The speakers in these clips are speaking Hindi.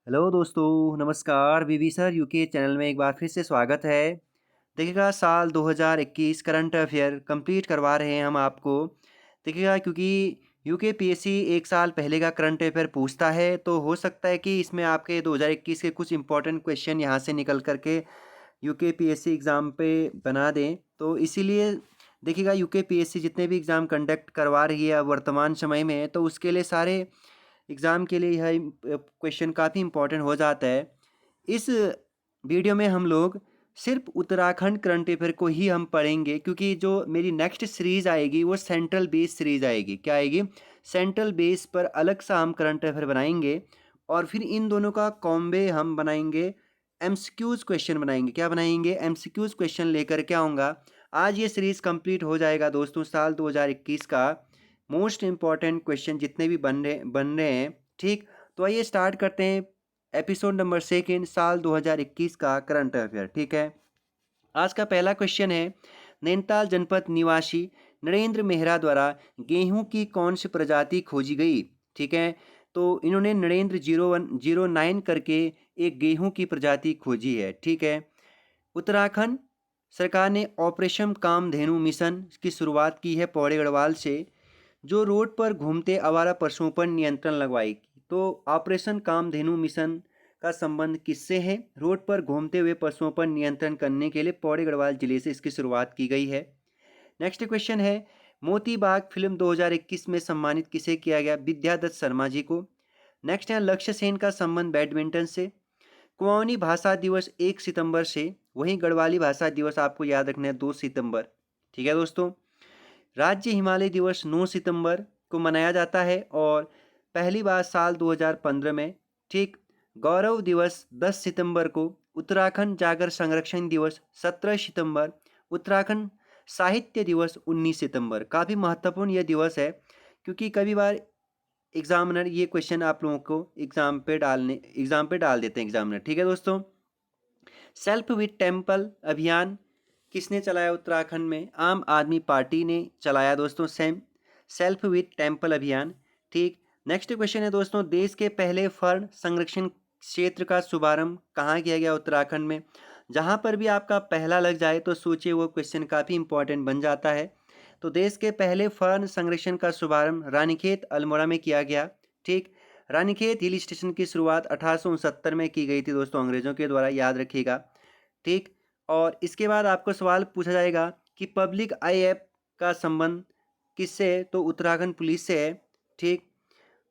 हेलो दोस्तों, नमस्कार। बीबी सर यूके चैनल में एक बार फिर से स्वागत है। देखिएगा साल 2021 करंट अफेयर कंप्लीट करवा रहे हैं हम आपको। देखिएगा क्योंकि यूके पीएससी एक साल पहले का करंट अफेयर पूछता है, तो हो सकता है कि इसमें आपके 2021 के कुछ इंपॉर्टेंट क्वेश्चन यहाँ से निकल करके यूके पीएससी एग्ज़ाम पे बना दें। तो इसीलिए देखिएगा यूके पीएससी जितने भी एग्ज़ाम कंडक्ट करवा रही है अब वर्तमान समय में, तो उसके लिए सारे एग्ज़ाम के लिए यह क्वेश्चन काफ़ी इम्पोर्टेंट हो जाता है। इस वीडियो में हम लोग सिर्फ उत्तराखंड करंट अफेयर को ही हम पढ़ेंगे, क्योंकि जो मेरी नेक्स्ट सीरीज़ आएगी वो सेंट्रल बेस सीरीज़ आएगी। क्या आएगी? सेंट्रल बेस पर अलग सा हम करंट अफेयर बनाएंगे और फिर इन दोनों का कॉम्बे हम बनाएंगे, एमसीक्यूज़ क्वेश्चन बनाएंगे। क्या बनाएंगे? एमसीक्यूज़ क्वेश्चन लेकर के आऊँगा। आज ये सीरीज़ कंप्लीट हो जाएगा दोस्तों। साल 2021 का मोस्ट इम्पॉर्टेंट क्वेश्चन जितने भी बन रहे हैं, ठीक। तो आइए स्टार्ट करते हैं एपिसोड नंबर सेकेंड साल 2021 का करंट अफेयर। ठीक है, आज का पहला क्वेश्चन है, नैनीताल जनपद निवासी नरेंद्र मेहरा द्वारा गेहूं की कौन सी प्रजाति खोजी गई? ठीक है, तो इन्होंने नरेंद्र 0109 करके एक गेहूं की प्रजाति खोजी है। ठीक है, उत्तराखंड सरकार ने ऑपरेशन कामधेनु मिशन की शुरुआत की है पौड़ी गढ़वाल से, जो रोड पर घूमते आवारा पशुओं पर नियंत्रण लगवाएगी। तो ऑपरेशन कामधेनु मिशन का संबंध किससे है? रोड पर घूमते हुए पशुओं पर नियंत्रण करने के लिए पौड़ी गढ़वाल जिले से इसकी शुरुआत की गई है। नेक्स्ट क्वेश्चन है, मोती बाग फिल्म 2021 में सम्मानित किसे किया गया? विद्यादत्त शर्मा जी को। नेक्स्ट है, लक्ष्य सेन का संबंध बैडमिंटन से। कुमाऊनी भाषा दिवस 1 सितंबर से, वहीं गढ़वाली भाषा दिवस आपको याद रखना है 2 सितंबर। ठीक है दोस्तों, राज्य हिमालय दिवस 9 सितंबर को मनाया जाता है और पहली बार साल 2015 में। ठीक, गौरव दिवस 10 सितंबर को, उत्तराखंड जागर संरक्षण दिवस 17 सितंबर, उत्तराखंड साहित्य दिवस 19 सितंबर। काफ़ी महत्वपूर्ण यह दिवस है, क्योंकि कभी बार एग्जामिनर ये क्वेश्चन आप लोगों को एग्जाम पे डाल देते हैं एग्जामिनर। ठीक है दोस्तों, सेल्फ विद टेम्पल अभियान किसने चलाया उत्तराखंड में? आम आदमी पार्टी ने चलाया दोस्तों सेल्फ विद टेम्पल अभियान। ठीक, नेक्स्ट क्वेश्चन है दोस्तों, देश के पहले फर्ण संरक्षण क्षेत्र का शुभारंभ कहाँ किया गया? उत्तराखंड में। जहाँ पर भी आपका पहला लग जाए तो सोचिए वो क्वेश्चन काफ़ी इंपॉर्टेंट बन जाता है। तो देश के पहले फर्ण संरक्षण का शुभारंभ रानीखेत अल्मोड़ा में किया गया। ठीक, रानीखेत हिल स्टेशन की शुरुआत 1869 में की गई थी दोस्तों, अंग्रेजों के द्वारा, याद रखिएगा। ठीक, और इसके बाद आपको सवाल पूछा जाएगा कि पब्लिक आई ऐप का संबंध किससे है? तो उत्तराखंड पुलिस से है। ठीक,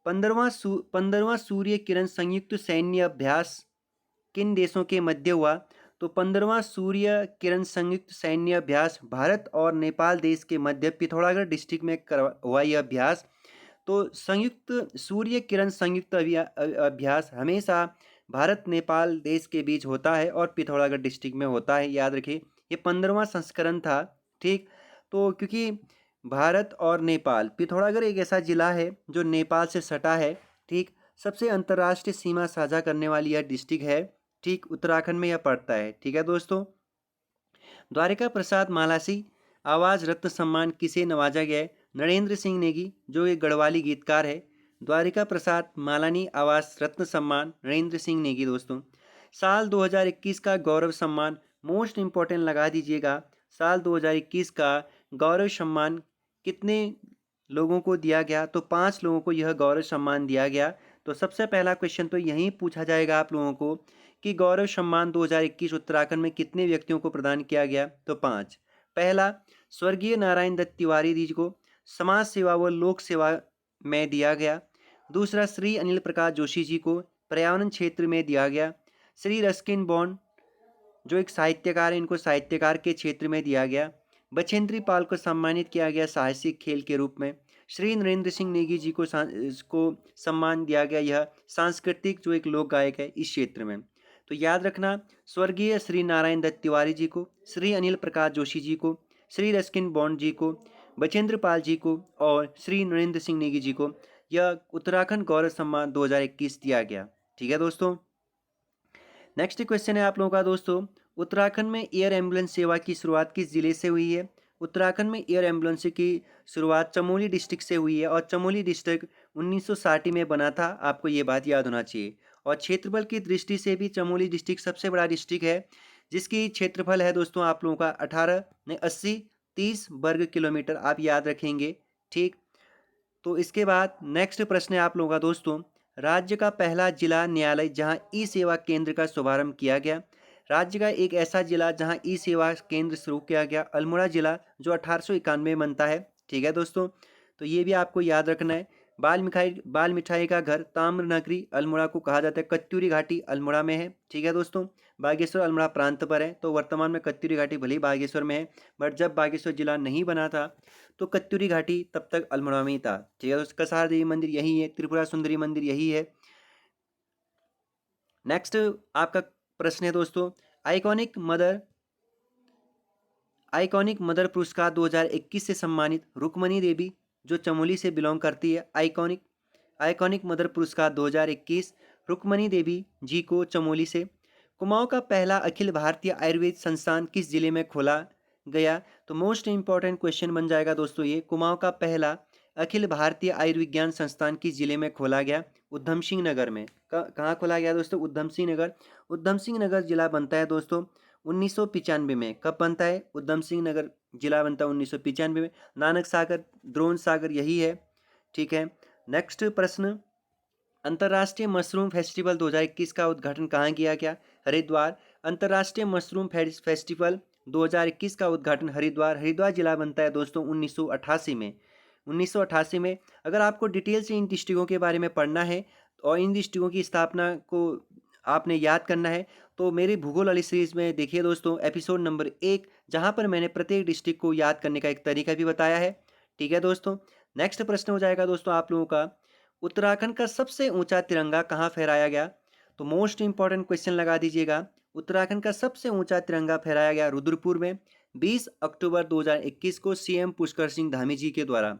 15वां सूर्य किरण संयुक्त सैन्य अभ्यास किन देशों के मध्य हुआ? तो 15वां सूर्य किरण संयुक्त सैन्य अभ्यास भारत और नेपाल देश के मध्य पिथौरागढ़ डिस्ट्रिक्ट में हुआ यह अभ्यास। तो संयुक्त सूर्य किरण संयुक्त अभ्यास हमेशा भारत नेपाल देश के बीच होता है और पिथौरागढ़ डिस्ट्रिक्ट में होता है, याद रखिए। ये 15वां संस्करण था। ठीक, तो क्योंकि भारत और नेपाल, पिथौरागढ़ एक ऐसा जिला है जो नेपाल से सटा है। ठीक, सबसे अंतर्राष्ट्रीय सीमा साझा करने वाली यह डिस्ट्रिक्ट है। ठीक, उत्तराखंड में यह पड़ता है। ठीक है दोस्तों, द्वारिका प्रसाद मालासी आवाज़ रत्न सम्मान किसे नवाजा गया है? नरेंद्र सिंह नेगी, जो एक गढ़वाली गीतकार है। द्वारिका प्रसाद मालानी आवास रत्न सम्मान नरेंद्र सिंह नेगी दोस्तों। साल 2021 का गौरव सम्मान मोस्ट इम्पोर्टेंट लगा दीजिएगा। साल 2021 का गौरव सम्मान कितने लोगों को दिया गया? तो 5 लोगों को यह गौरव सम्मान दिया गया। तो सबसे पहला क्वेश्चन तो यहीं पूछा जाएगा आप लोगों को कि गौरव सम्मान 2021 उत्तराखंड में कितने व्यक्तियों को प्रदान किया गया? तो 5। पहला, स्वर्गीय नारायण दत्त तिवारी जी को समाज सेवा व लोक सेवा में दिया गया। दूसरा, श्री अनिल प्रकाश जोशी जी को पर्यावरण क्षेत्र में दिया गया। श्री रस्किन बॉन्ड जो एक साहित्यकार है, इनको साहित्यकार के क्षेत्र में दिया गया। बछेंद्री पाल को सम्मानित किया गया साहसिक खेल के रूप में। श्री नरेंद्र सिंह नेगी जी को सम्मान दिया गया, यह सांस्कृतिक जो एक लोक गायक है इस क्षेत्र में। तो याद रखना, स्वर्गीय श्री नारायण दत्त तिवारी जी को, श्री अनिल प्रकाश जोशी जी को, श्री रस्किन बॉन्ड जी को, बचेंद्र पाल जी को और श्री नरेंद्र सिंह नेगी जी को यह उत्तराखंड गौरव सम्मान 2021 दिया गया। ठीक है दोस्तों, नेक्स्ट क्वेश्चन है आप लोगों का दोस्तों, उत्तराखंड में एयर एम्बुलेंस सेवा की शुरुआत किस जिले से हुई है? उत्तराखंड में एयर एम्बुलेंस की शुरुआत चमोली डिस्ट्रिक्ट से हुई है और चमोली डिस्ट्रिक्ट 1960 में बना था, आपको ये बात याद होना चाहिए। और क्षेत्रफल की दृष्टि से भी चमोली डिस्ट्रिक्ट सबसे बड़ा डिस्ट्रिक्ट है, जिसकी क्षेत्रफल है दोस्तों आप लोगों का 18 नहीं 80 30 वर्ग किलोमीटर, आप याद रखेंगे। ठीक, तो इसके बाद नेक्स्ट प्रश्न है आप लोगों का दोस्तों, राज्य का पहला जिला न्यायालय जहां ई सेवा केंद्र का शुभारंभ किया गया। राज्य का एक ऐसा जिला जहां ई सेवा केंद्र शुरू किया गया, अल्मोड़ा जिला, जो 1891 में बनता है। ठीक है दोस्तों, तो ये भी आपको याद रखना है। बाल मिठाई का घर ताम्र नगरी अल्मोड़ा को कहा जाता है। कत्यूरी घाटी अल्मोड़ा में है। ठीक है दोस्तों, बागेश्वर अल्मोड़ा प्रांत पर है, तो वर्तमान में कत्यूरी घाटी भले ही बागेश्वर में है, बट जब बागेश्वर जिला नहीं बना था तो कत्यूरी घाटी तब तक अल्मोड़ा में ही था। ठीक है, तो कसार देवी मंदिर यही है, त्रिपुरा सुंदरी मंदिर यही है। नेक्स्ट आपका प्रश्न है दोस्तों, आइकॉनिक मदर आइकॉनिक मदर पुरस्कार 2021 से सम्मानित रुक्मणी देवी, जो चमोली से बिलोंग करती है, आइकॉनिक आइकॉनिक मदर पुरस्कार 2021 रुक्मणी देवी जी को, चमोली से। कुमाऊं का पहला अखिल भारतीय आयुर्वेद संस्थान किस जिले में खोला गया? तो मोस्ट इंपॉर्टेंट क्वेश्चन बन जाएगा दोस्तों ये, कुमाऊं का पहला अखिल भारतीय आयुर्विज्ञान संस्थान किस जिले में खोला गया? उधम सिंह नगर में। कहाँ खोला गया दोस्तों? उधम सिंह नगर। उधम सिंह नगर जिला बनता है दोस्तों 1995 में। कब बनता है? उधम सिंह नगर जिला बनता है 1995 में। नानक सागर, द्रोण सागर यही है। ठीक है, नेक्स्ट प्रश्न, अंतर्राष्ट्रीय मशरूम फेस्टिवल 2021 का उद्घाटन कहाँ किया गया? हरिद्वार। अंतर्राष्ट्रीय मशरूम फेस्टिवल 2021 का उद्घाटन हरिद्वार, हरिद्वार जिला बनता है दोस्तों 1988 में। 1988 में। अगर आपको डिटेल से इन डिस्ट्रिक्टों के बारे में पढ़ना है और इन डिस्ट्रिक्टों की स्थापना को आपने याद करना है, तो मेरे भूगोल वाली सीरीज में देखिए दोस्तों एपिसोड नंबर 1, जहाँ पर मैंने प्रत्येक डिस्ट्रिक्ट को याद करने का एक तरीका भी बताया है। ठीक है दोस्तों, नेक्स्ट प्रश्न हो जाएगा दोस्तों आप लोगों का, उत्तराखंड का सबसे ऊंचा तिरंगा कहाँ फहराया गया? तो मोस्ट इंपॉर्टेंट क्वेश्चन लगा दीजिएगा, उत्तराखंड का सबसे ऊंचा तिरंगा फहराया गया रुद्रपुर में 20 अक्टूबर 2021 को सीएम पुष्कर सिंह धामी जी के द्वारा।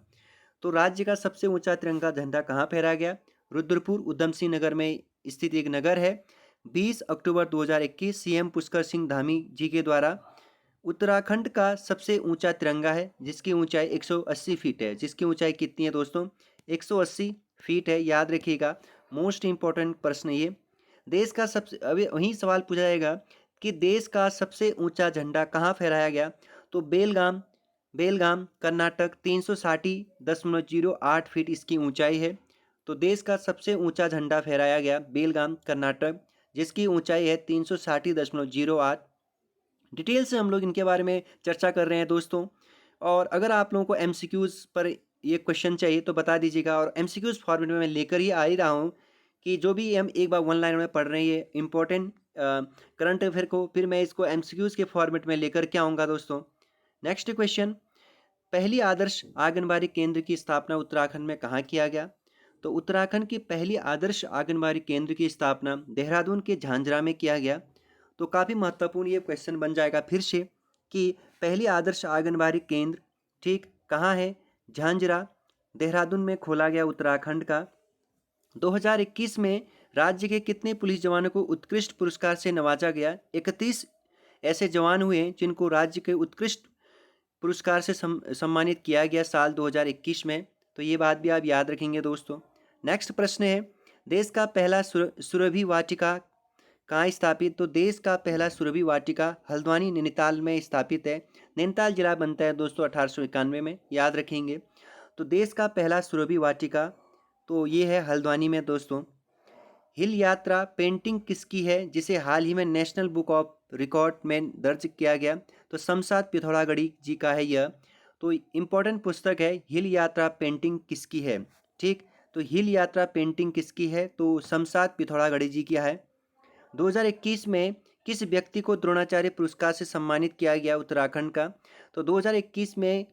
तो राज्य का सबसे ऊंचा तिरंगा झंडा कहाँ फहराया गया? रुद्रपुर, उधम सिंह नगर में स्थित एक नगर है। 20 अक्टूबर 2021 सीएम पुष्कर सिंह धामी जी के द्वारा। उत्तराखंड का सबसे ऊंचा तिरंगा है जिसकी ऊंचाई 180 फीट है। जिसकी ऊंचाई कितनी है दोस्तों? 180 फीट है, याद रखिएगा। मोस्ट इंपॉर्टेंट प्रश्न ये, देश का सबसे, अभी वही सवाल पूछा जाएगा कि देश का सबसे ऊंचा झंडा कहाँ फहराया गया? तो बेलगाम, बेलगाम कर्नाटक, 360.08 फीट इसकी ऊंचाई है। तो देश का सबसे ऊंचा झंडा फहराया गया बेलगाम कर्नाटक, जिसकी ऊंचाई है 360.08। डिटेल से हम लोग इनके बारे में चर्चा कर रहे हैं दोस्तों। और अगर आप लोगों को एमसीक्यूज़ पर ये क्वेश्चन चाहिए तो बता दीजिएगा, और एमसीक्यूज़ फॉर्मेट में मैं लेकर ही आ ही रहा हूँ कि जो भी हम एक बार वन लाइन में पढ़ रहे हैं ये इंपॉर्टेंट करंट अफेयर को, फिर मैं इसको एमसीक्यूज़ के फॉर्मेट में लेकर के आऊँगा दोस्तों। नेक्स्ट क्वेश्चन, पहली आदर्श आंगनबाड़ी केंद्र की स्थापना उत्तराखंड में कहाँ किया गया? तो उत्तराखंड की पहली आदर्श आंगनबाड़ी केंद्र की स्थापना देहरादून के झांझरा में किया गया। तो काफ़ी महत्वपूर्ण ये क्वेश्चन बन जाएगा फिर से कि पहली आदर्श आंगनबाड़ी केंद्र ठीक कहाँ है? झांझरा, देहरादून में खोला गया उत्तराखंड का। 2021 में राज्य के कितने पुलिस जवानों को उत्कृष्ट पुरस्कार से नवाजा गया? 31 ऐसे जवान हुए हैं जिनको राज्य के उत्कृष्ट पुरस्कार से सम्मानित किया गया साल 2021 में। तो ये बात भी आप याद रखेंगे दोस्तों। नेक्स्ट प्रश्न है, देश का पहला सुरभि वाटिका कहाँ स्थापित? तो देश का पहला सुरभि वाटिका हल्द्वानी नैनीताल में स्थापित है। नैनीताल जिला बनता है दोस्तों 1891 में, याद रखेंगे। तो देश का पहला सुरभि वाटिका तो ये है हल्द्वानी में दोस्तों। हिल यात्रा पेंटिंग किसकी है जिसे हाल ही में नेशनल बुक ऑफ रिकॉर्ड में दर्ज किया गया? तो शमशाद पिथौरागढ़ी जी का है यह। तो इम्पोर्टेंट पुस्तक है हिल यात्रा पेंटिंग किसकी है। ठीक, तो हिल यात्रा पेंटिंग किसकी है? तो शमशाद पिथौरागढ़ी जी की है। 2021 में किस व्यक्ति को द्रोणाचार्य पुरस्कार से सम्मानित किया गया उत्तराखंड का? तो 2021 में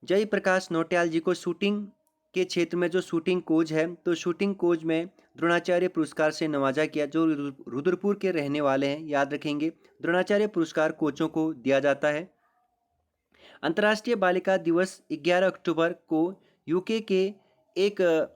जय प्रकाश नौटियाल जी को शूटिंग के क्षेत्र में जो शूटिंग कोच है, तो शूटिंग कोच में द्रोणाचार्य पुरस्कार से नवाजा किया, जो रुद्रपुर के रहने वाले हैं, याद रखेंगे। द्रोणाचार्य पुरस्कार कोचों को दिया जाता है। अंतर्राष्ट्रीय बालिका दिवस 11 अक्टूबर को यूके के एक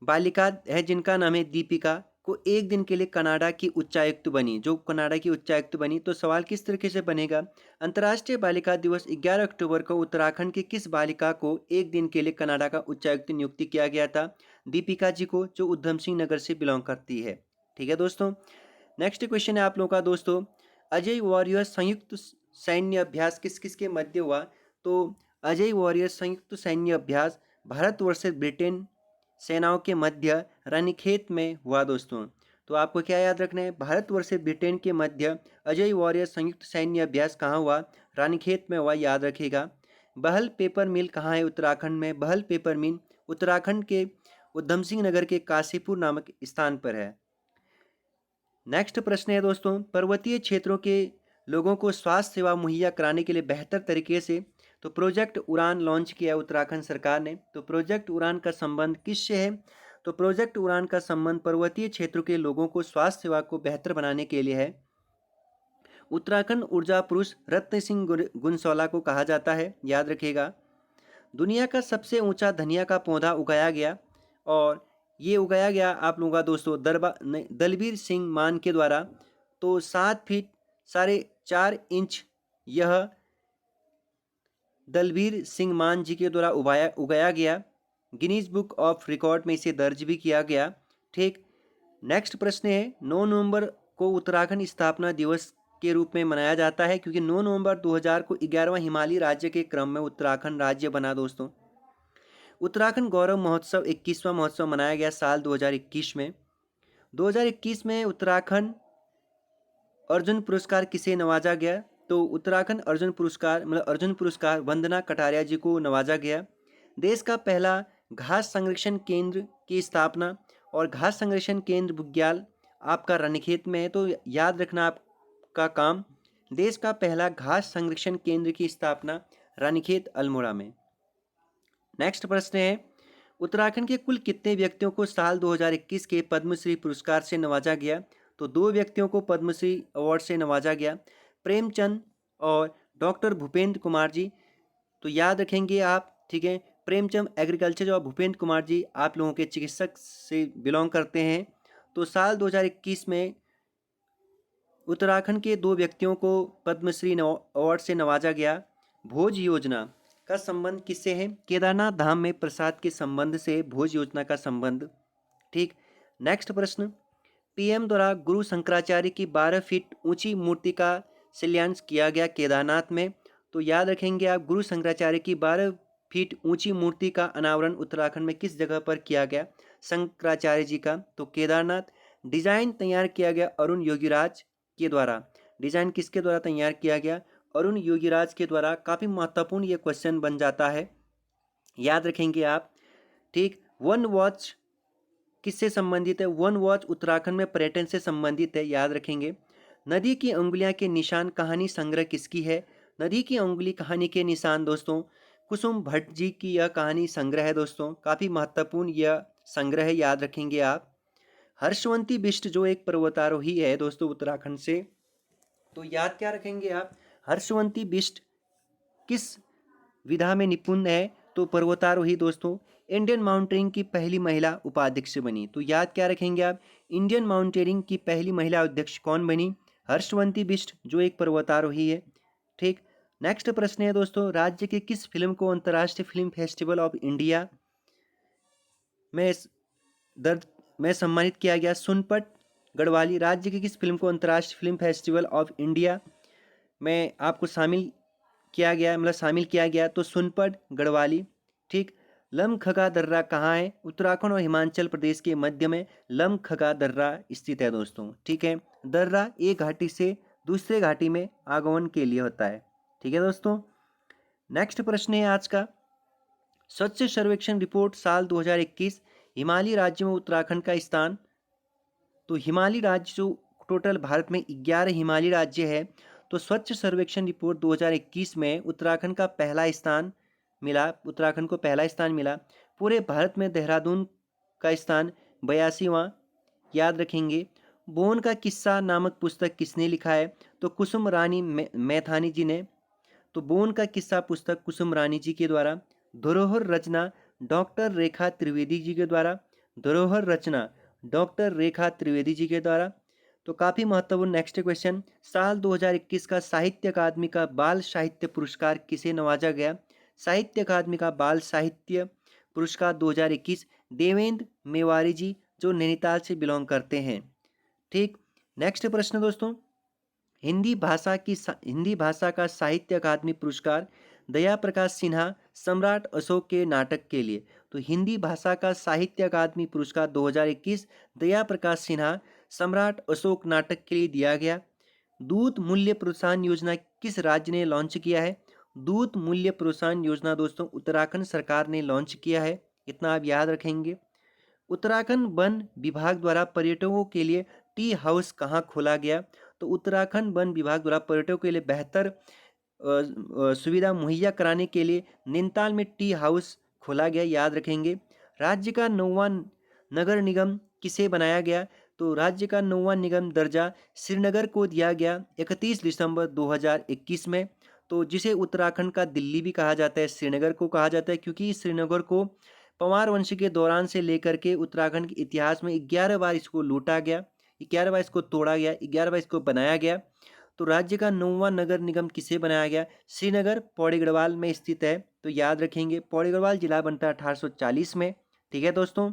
बालिका है जिनका नाम है दीपिका, को एक दिन के लिए कनाडा की उच्चायुक्त बनी, जो कनाडा की उच्चायुक्त बनी। तो सवाल किस तरीके से बनेगा, अंतर्राष्ट्रीय बालिका दिवस 11 अक्टूबर को उत्तराखंड की किस बालिका को एक दिन के लिए कनाडा का उच्चायुक्त नियुक्ति किया गया था? दीपिका जी को, जो उधम सिंह नगर से बिलोंग करती है। ठीक है दोस्तों। नेक्स्ट क्वेश्चन है आप लोगों का दोस्तों, अजय वॉरियर संयुक्त सैन्य अभ्यास किस किस के मध्य हुआ? तो अजय वॉरियर संयुक्त सैन्य अभ्यास भारत वर्सेस ब्रिटेन सेनाओं के मध्य रानीखेत में हुआ दोस्तों। तो आपको क्या याद रखना है, भारत वर्सेस ब्रिटेन के मध्य अजय वॉरियर संयुक्त सैन्य अभ्यास कहाँ हुआ? रानीखेत में हुआ, याद रखिएगा। बहल पेपर मिल कहाँ है? उत्तराखंड में। बहल पेपर मिल उत्तराखंड के उधम सिंह नगर के काशीपुर नामक स्थान पर है। नेक्स्ट प्रश्न है दोस्तों, पर्वतीय क्षेत्रों के लोगों को स्वास्थ्य सेवा मुहैया कराने के लिए बेहतर तरीके से तो प्रोजेक्ट उड़ान लॉन्च किया है उत्तराखंड सरकार ने। तो प्रोजेक्ट उड़ान का संबंध किससे है? तो प्रोजेक्ट उड़ान का संबंध पर्वतीय क्षेत्रों के लोगों को स्वास्थ्य सेवा को बेहतर बनाने के लिए है। उत्तराखंड ऊर्जा पुरुष रत्न सिंह गुनसौला को कहा जाता है, याद रखिएगा। दुनिया का सबसे ऊंचा धनिया का पौधा उगाया गया, और ये उगाया गया आप लोगों का दोस्तों दलबीर सिंह मान के द्वारा। तो 7 फीट 4.5 इंच यह दलबीर सिंह मान जी के द्वारा उगाया गया। गिनीज बुक ऑफ रिकॉर्ड में इसे दर्ज भी किया गया। ठीक। नेक्स्ट प्रश्न है, 9 नवंबर को उत्तराखंड स्थापना दिवस के रूप में मनाया जाता है, क्योंकि 9 नवंबर 2000 को 11वां हिमालयी राज्य के क्रम में उत्तराखंड राज्य बना दोस्तों। उत्तराखंड गौरव महोत्सव 21वां महोत्सव मनाया गया साल 2021 में। 2021 में उत्तराखंड अर्जुन पुरस्कार किसे नवाजा गया? तो उत्तराखंड अर्जुन पुरस्कार वंदना कटारिया जी को नवाजा गया। देश का पहला घास संरक्षण केंद्र की स्थापना, और घास संरक्षण केंद्र बुग्याल आपका रानीखेत में है, तो याद रखना आपका काम। देश का पहला घास संरक्षण केंद्र की स्थापना रानीखेत अल्मोड़ा में। नेक्स्ट प्रश्न है, उत्तराखंड के कुल कितने व्यक्तियों को साल 2021 के पद्मश्री पुरस्कार से नवाजा गया? तो 2 व्यक्तियों को पद्मश्री अवार्ड से नवाजा गया, प्रेमचंद और डॉक्टर भूपेंद्र कुमार जी। तो याद रखेंगे आप, ठीक है। प्रेमचंद एग्रीकल्चर और भूपेंद्र कुमार जी आप लोगों के चिकित्सक से बिलोंग करते हैं। तो साल 2021 में उत्तराखंड के 2 व्यक्तियों को पद्मश्री अवार्ड से नवाजा गया। भोज योजना का संबंध किससे है? केदारनाथ धाम में प्रसाद के संबंध से भोज योजना का संबंध। ठीक। नेक्स्ट प्रश्न, पीएम द्वारा गुरु शंकराचार्य की 12 फीट ऊंची मूर्ति का शिलान्यास किया गया केदारनाथ में। तो याद रखेंगे आप, गुरु शंकराचार्य की 12 फीट ऊंची मूर्ति का अनावरण उत्तराखंड में किस जगह पर किया गया? शंकराचार्य जी का, तो केदारनाथ। डिजाइन तैयार किया गया अरुण योगीराज के द्वारा। डिजाइन किसके द्वारा तैयार किया गया? अरुण योगीराज के द्वारा। काफी महत्वपूर्ण ये क्वेश्चन बन जाता है, याद रखेंगे आप। ठीक। वन वॉच किससे संबंधित है? वन वॉच उत्तराखंड में पर्यटन से संबंधित है, याद रखेंगे। नदी की उंगलियां के निशान कहानी संग्रह किसकी है? नदी की उंगली कहानी के निशान दोस्तों कुसुम भट्ट जी की यह कहानी संग्रह है दोस्तों। काफी महत्वपूर्ण यह संग्रह है, याद रखेंगे आप। हर्षवंती बिष्ट जो एक पर्वतारोही है दोस्तों उत्तराखंड से, तो याद क्या रखेंगे आप? हर्षवंती बिष्ट किस विधा में निपुण है? तो पर्वतारोही दोस्तों। इंडियन माउंटेनिंग की पहली महिला उपाध्यक्ष बनी, तो याद क्या रखेंगे आप? इंडियन माउंटेनिंग की पहली महिला अध्यक्ष कौन बनी? हर्षवंती बिष्ट जो एक पर्वतारोही है। ठीक। नेक्स्ट प्रश्न है दोस्तों, राज्य की किस फिल्म को अंतर्राष्ट्रीय फिल्म फेस्टिवल ऑफ इंडिया में दर्ज में सम्मानित किया गया? सुनपट गढ़वाली। राज्य की किस फिल्म को अंतर्राष्ट्रीय फिल्म फेस्टिवल ऑफ इंडिया में आपको शामिल किया गया? तो सुनपट गढ़वाली। ठीक। लमखगा दर्रा कहाँ है? उत्तराखंड और हिमाचल प्रदेश के मध्य में लमखगा दर्रा स्थित है दोस्तों। ठीक है। दर्रा एक घाटी से दूसरे घाटी में आगमन के लिए होता है। ठीक है दोस्तों। नेक्स्ट प्रश्न है आज का, स्वच्छ सर्वेक्षण रिपोर्ट साल 2021 हिमालयी राज्यों में उत्तराखंड का स्थान। तो हिमालयी राज्य जो टोटल भारत में 11 हिमालयी राज्य है, तो स्वच्छ सर्वेक्षण रिपोर्ट 2021 में उत्तराखंड का पहला स्थान मिला। उत्तराखंड को पहला स्थान मिला। पूरे भारत में देहरादून का स्थान 82वां, याद रखेंगे। बोन का किस्सा नामक पुस्तक किसने लिखा है? तो कुसुम रानी मैथानी जी ने। तो बोन का किस्सा पुस्तक कुसुम रानी जी के द्वारा। धरोहर रचना डॉक्टर रेखा त्रिवेदी जी के द्वारा। धरोहर रचना डॉक्टर रेखा त्रिवेदी जी के द्वारा। तो काफ़ी महत्वपूर्ण नेक्स्ट क्वेश्चन, साल 2021 का साहित्य अकादमी का बाल साहित्य पुरस्कार किसे नवाजा गया? साहित्य अकादमी का बाल साहित्य पुरस्कार 2021 देवेंद्र मेवारी जी जो नैनीताल से बिलोंग करते हैं। ठीक। नेक्स्ट प्रश्न दोस्तों, हिंदी भाषा का साहित्य अकादमी पुरस्कार दया प्रकाश सिन्हा सम्राट अशोक के नाटक के लिए। तो हिंदी भाषा का साहित्य अकादमी पुरस्कार 2021 दया प्रकाश सिन्हा सम्राट अशोक नाटक के लिए दिया गया। दूध मूल्य प्रोत्साहन योजना किस राज्य ने लॉन्च किया है? दूध मूल्य प्रोत्साहन योजना दोस्तों उत्तराखंड सरकार ने लॉन्च किया है, इतना आप याद रखेंगे। उत्तराखंड वन विभाग द्वारा पर्यटकों के लिए टी हाउस कहाँ खोला गया? तो उत्तराखंड वन विभाग द्वारा पर्यटकों के लिए बेहतर सुविधा मुहैया कराने के लिए नैनीताल में टी हाउस खोला गया, याद रखेंगे। राज्य का 9वां नगर निगम किसे बनाया गया? तो राज्य का 9वां निगम दर्जा श्रीनगर को दिया गया 31 दिसंबर 2021 में। तो जिसे उत्तराखंड का दिल्ली भी कहा जाता है, श्रीनगर को कहा जाता है, क्योंकि श्रीनगर को पंवार वंश के दौरान से लेकर के उत्तराखंड के इतिहास में 11 बार इसको लूटा गया, 11 बार इसको तोड़ा गया, 11 बार इसको बनाया गया। तो राज्य का 9वां नगर निगम किसे बनाया गया? श्रीनगर पौड़ी गढ़वाल में स्थित है, तो याद रखेंगे। पौड़ी गढ़वाल जिला बनता है 1840 में। ठीक है दोस्तों,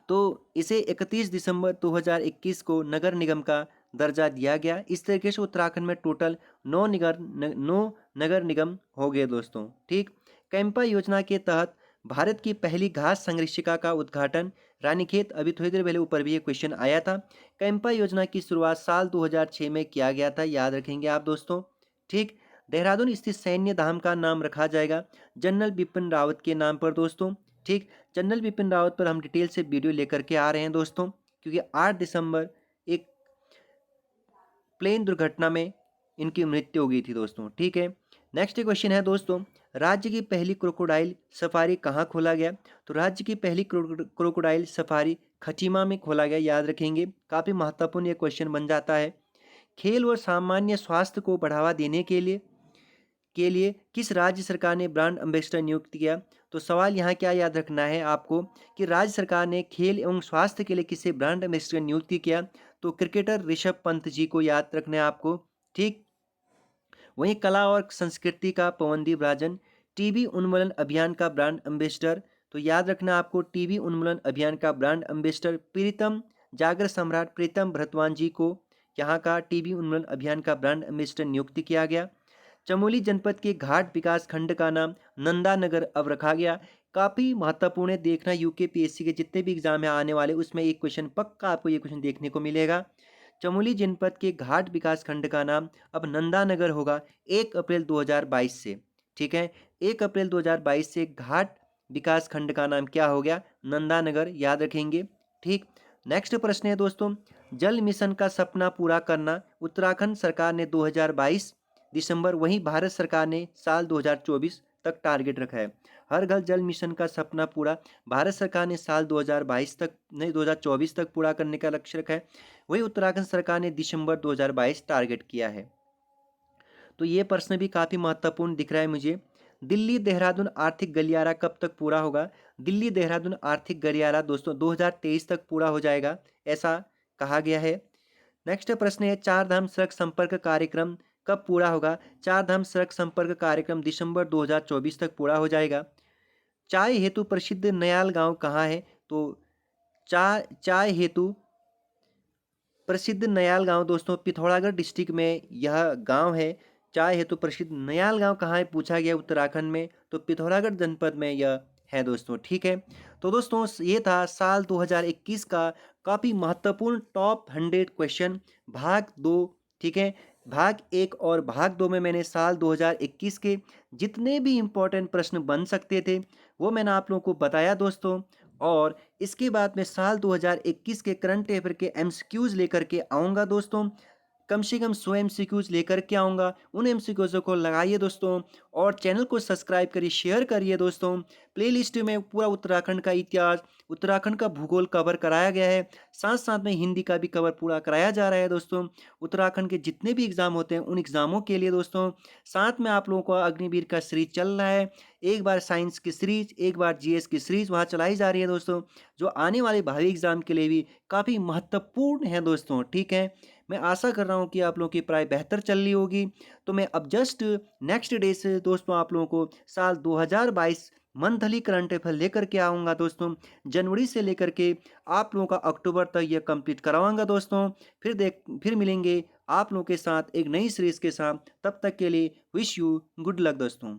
तो इसे 31 दिसंबर 2021 को नगर निगम का दर्जा दिया गया। इस तरीके से उत्तराखंड में टोटल 9 नगर निगम हो गए दोस्तों। ठीक। कैंपा योजना के तहत भारत की पहली घास संरक्षिका का उद्घाटन रानीखेत, अभी थोड़ी देर पहले ऊपर भी ये क्वेश्चन आया था। कैंपा योजना की शुरुआत साल 2006 में किया गया था, याद रखेंगे आप दोस्तों। ठीक। देहरादून स्थित सैन्य धाम का नाम रखा जाएगा जनरल बिपिन रावत के नाम पर दोस्तों। ठीक। जनरल बिपिन रावत पर हम डिटेल से वीडियो लेकर के आ रहे हैं दोस्तों, क्योंकि 8 दिसंबर एक प्लेन दुर्घटना में इनकी मृत्यु हो गई थी दोस्तों। ठीक है। नेक्स्ट क्वेश्चन है दोस्तों, राज्य की पहली क्रोकोडाइल सफारी कहाँ खोला गया? तो राज्य की पहली क्रोकोडाइल सफारी खटीमा में खोला गया, याद रखेंगे। काफ़ी महत्वपूर्ण ये क्वेश्चन बन जाता है। खेल और सामान्य स्वास्थ्य को बढ़ावा देने के लिए किस राज्य सरकार ने ब्रांड एम्बेसडर नियुक्त किया? तो सवाल यहाँ क्या याद रखना है आपको कि राज्य सरकार ने खेल एवं स्वास्थ्य के लिए किसे ब्रांड एम्बेसडर नियुक्त किया? तो क्रिकेटर ऋषभ पंत जी को याद रखना है आपको। ठीक। वहीं कला और संस्कृति का पवनदीप राजन, टीबी उन्मूलन अभियान का ब्रांड एम्बेसडर, तो याद रखना आपको टीबी उन्मूलन अभियान का ब्रांड एम्बेसडर प्रीतम जागर सम्राट प्रीतम भरतवान जी को यहाँ का टीबी उन्मूलन अभियान का ब्रांड एम्बेसडर नियुक्त किया गया। चमोली जनपद के घाट विकास खंड का नाम नंदा नगर अब रखा गया। काफ़ी महत्वपूर्ण है, देखना यूकेपीएससी के जितने भी एग्जाम है आने वाले, उसमें एक क्वेश्चन पक्का आपको ये क्वेश्चन देखने को मिलेगा। चमोली जनपद के घाट विकास खंड का नाम अब नंदा नगर होगा 1 अप्रैल 2022 से। ठीक है, 1 अप्रैल 2022 से घाट विकास खंड का नाम क्या हो गया? नंदा नगर, याद रखेंगे। ठीक। नेक्स्ट प्रश्न है दोस्तों, जल मिशन का सपना पूरा करना उत्तराखंड सरकार ने 2022 दिसंबर, वहीं भारत सरकार ने साल 2024 तक टारगेट रखा है। हर घर जल मिशन का सपना पूरा भारत सरकार ने साल 2022 तक नहीं 2024 तक पूरा करने का लक्ष्य रखा है, वही उत्तराखंड सरकार ने दिसंबर 2022 टारगेट किया है। तो ये प्रश्न भी काफ़ी महत्वपूर्ण दिख रहा है मुझे। दिल्ली देहरादून आर्थिक गलियारा कब तक पूरा होगा? दिल्ली देहरादून आर्थिक गलियारा दोस्तों 2023 तक पूरा हो जाएगा, ऐसा कहा गया है। नेक्स्ट प्रश्न है, चार धाम सड़क संपर्क कार्यक्रम कब पूरा होगा? चार धाम सड़क संपर्क कार्यक्रम दिसंबर 2024 तक पूरा हो जाएगा। चाय हेतु प्रसिद्ध नयाल गांव कहाँ है? तो चाय हेतु प्रसिद्ध नयाल गांव दोस्तों पिथौरागढ़ डिस्ट्रिक्ट में यह गांव है। चाय हेतु प्रसिद्ध नयाल गांव कहाँ है पूछा गया उत्तराखंड में, तो पिथौरागढ़ जनपद में यह है दोस्तों। ठीक है, तो दोस्तों ये था साल 2021 का काफ़ी महत्वपूर्ण टॉप 100 क्वेश्चन भाग 2। ठीक है, भाग 1 और भाग 2 में मैंने साल 2021 के जितने भी इम्पोर्टेंट प्रश्न बन सकते थे वो मैंने आप लोगों को बताया दोस्तों। और इसके बाद मैं साल 2021 के करंट अफेयर के एमसीक्यूज लेकर के आऊँगा दोस्तों। कम से कम 100 एमसीक्यूज लेकर के आऊँगा। उन एमसीक्यूज़ को लगाइए दोस्तों और चैनल को सब्सक्राइब करिए, शेयर करिए दोस्तों। प्लेलिस्ट में पूरा उत्तराखंड का इतिहास, उत्तराखंड का भूगोल कवर कराया गया है, साथ साथ में हिंदी का भी कवर पूरा कराया जा रहा है दोस्तों। उत्तराखंड के जितने भी एग्ज़ाम होते हैं उन एग्ज़ामों के लिए दोस्तों। साथ में आप लोगों को अग्निवीर का सीरीज चल रहा है, एक बार साइंस की सीरीज, एक बार जीएस की सीरीज वहाँ चलाई जा रही है दोस्तों, जो आने वाले भावी एग्जाम के लिए भी काफ़ी महत्वपूर्ण है दोस्तों। ठीक है, मैं आशा कर रहा हूँ कि आप लोगों की पढ़ाई बेहतर चल रही होगी। तो मैं अब जस्ट नेक्स्ट डे से दोस्तों आप लोगों को साल 2022 मंथली करंट अफेयर लेकर के आऊँगा दोस्तों। जनवरी से लेकर के आप लोगों का अक्टूबर तक ये कंप्लीट करवाऊँगा दोस्तों। फिर मिलेंगे आप लोगों के साथ एक नई सीरीज़ के साथ। तब तक के लिए विश यू गुड लक दोस्तों।